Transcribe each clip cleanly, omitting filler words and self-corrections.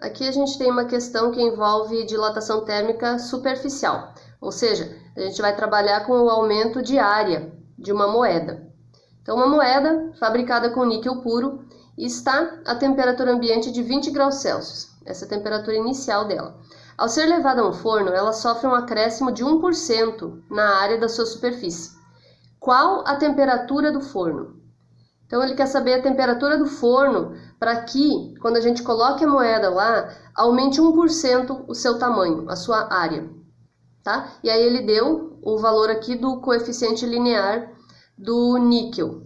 Aqui a gente tem uma questão que envolve dilatação térmica superficial, ou seja, a gente vai trabalhar com o aumento de área de uma moeda. Então, uma moeda fabricada com níquel puro está a temperatura ambiente de 20 graus Celsius, essa é a temperatura inicial dela. Ao ser levada a um forno, ela sofre um acréscimo de 1% na área da sua superfície. Qual a temperatura do forno? Então, ele quer saber a temperatura do forno para que, quando a gente coloque a moeda lá, aumente 1% o seu tamanho, a sua área. Tá? E aí ele deu o valor aqui do coeficiente linear do níquel.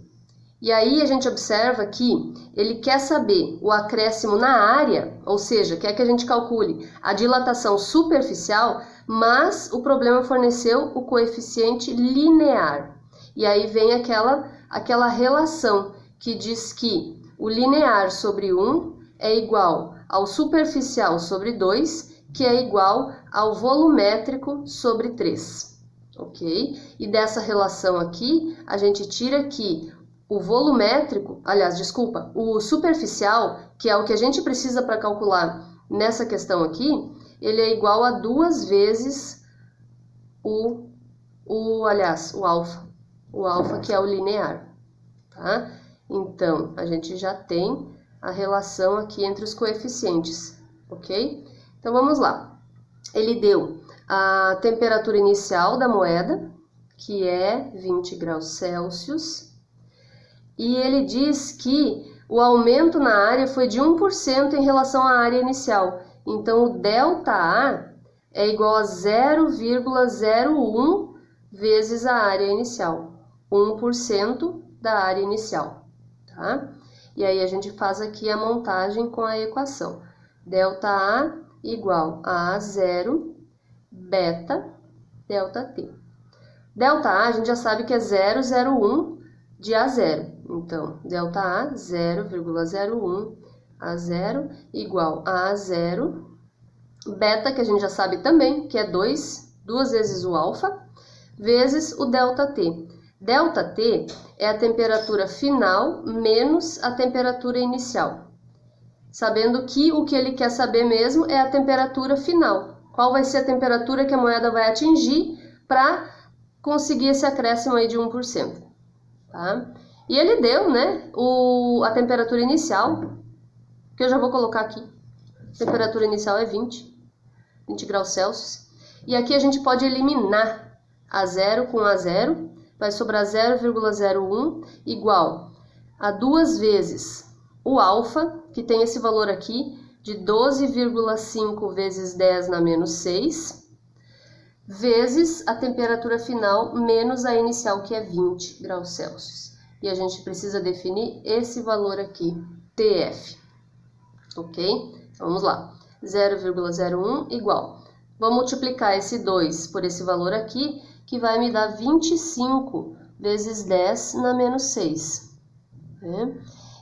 E aí a gente observa que ele quer saber o acréscimo na área, ou seja, quer que a gente calcule a dilatação superficial, mas o problema forneceu o coeficiente linear. E aí vem aquela relação que diz que o linear sobre 1 é igual ao superficial sobre 2, que é igual ao volumétrico sobre 3, ok? E dessa relação aqui, a gente tira que o volumétrico, o superficial, que é o que a gente precisa para calcular nessa questão aqui, ele é igual a 2 vezes o alfa. O alfa que é o linear, tá? Então, a gente já tem a relação aqui entre os coeficientes, ok? Então, vamos lá. Ele deu a temperatura inicial da moeda, que é 20 graus Celsius, e ele diz que o aumento na área foi de 1% em relação à área inicial. Então, o ΔA é igual a 0,01 vezes a área inicial. 1% da área inicial, tá? E aí a gente faz aqui a montagem com a equação. ΔA igual a A0 beta ΔT. ΔA a gente já sabe que é 0,01 de A0. Então, ΔA 0,01 A0 igual a A0 beta, que a gente já sabe também que é 2 vezes o alfa, vezes o ΔT. ΔT é a temperatura final menos a temperatura inicial. Sabendo que o que ele quer saber mesmo é a temperatura final. Qual vai ser a temperatura que a moeda vai atingir para conseguir esse acréscimo aí de 1%. Tá? E ele deu, né, a temperatura inicial, que eu já vou colocar aqui. A temperatura inicial é 20 graus Celsius. E aqui a gente pode eliminar A0 com A0. Vai sobrar 0,01 igual a 2 vezes o alfa, que tem esse valor aqui de 12,5 vezes 10 na menos 6, vezes a temperatura final menos a inicial, que é 20 graus Celsius. E a gente precisa definir esse valor aqui, TF. Ok? Vamos lá. 0,01 igual. Vou multiplicar esse 2 por esse valor aqui, que vai me dar 25 vezes 10 na menos 6. Né?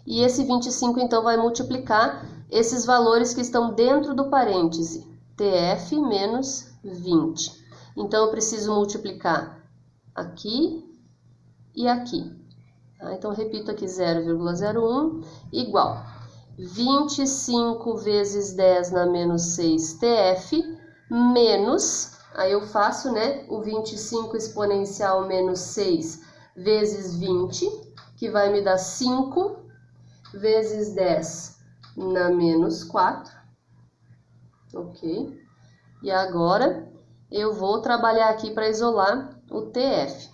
E esse 25, então, vai multiplicar esses valores que estão dentro do parêntese, TF menos 20. Então, eu preciso multiplicar aqui e aqui. Tá? Então, repito aqui 0,01 igual 25 vezes 10 na menos 6 TF menos... Aí eu faço, né, o 25 exponencial menos 6 vezes 20, que vai me dar 5 vezes 10 na menos 4. Ok? E agora eu vou trabalhar aqui para isolar o TF.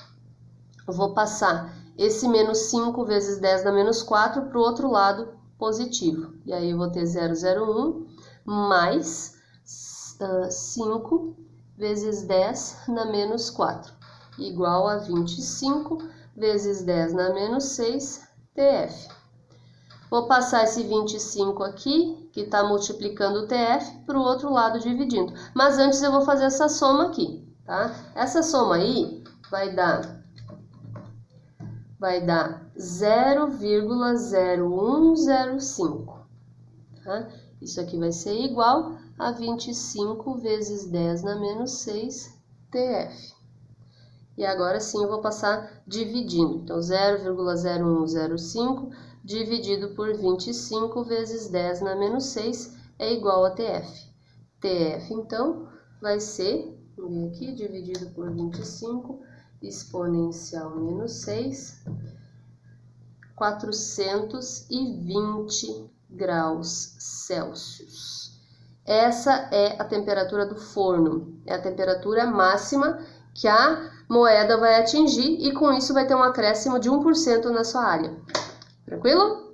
Eu vou passar esse menos 5 vezes 10 na menos 4 para o outro lado positivo. E aí eu vou ter 0,01 mais 5 vezes 10 na menos 4, igual a 25 vezes 10 na menos 6, TF. Vou passar esse 25 aqui, que está multiplicando o TF, para o outro lado dividindo. Mas antes eu vou fazer essa soma aqui, tá? Essa soma aí vai dar 0,0105, tá? Isso aqui vai ser igual a 25 vezes 10 na menos 6 TF. E agora sim eu vou passar dividindo. Então, 0,0105 dividido por 25 vezes 10 na menos 6 é igual a TF. TF, então, vai ser, vamos ver aqui, dividido por 25, exponencial menos 6, 420 graus Celsius. Essa é a temperatura do forno, é a temperatura máxima que a moeda vai atingir e com isso vai ter um acréscimo de 1% na sua área. Tranquilo?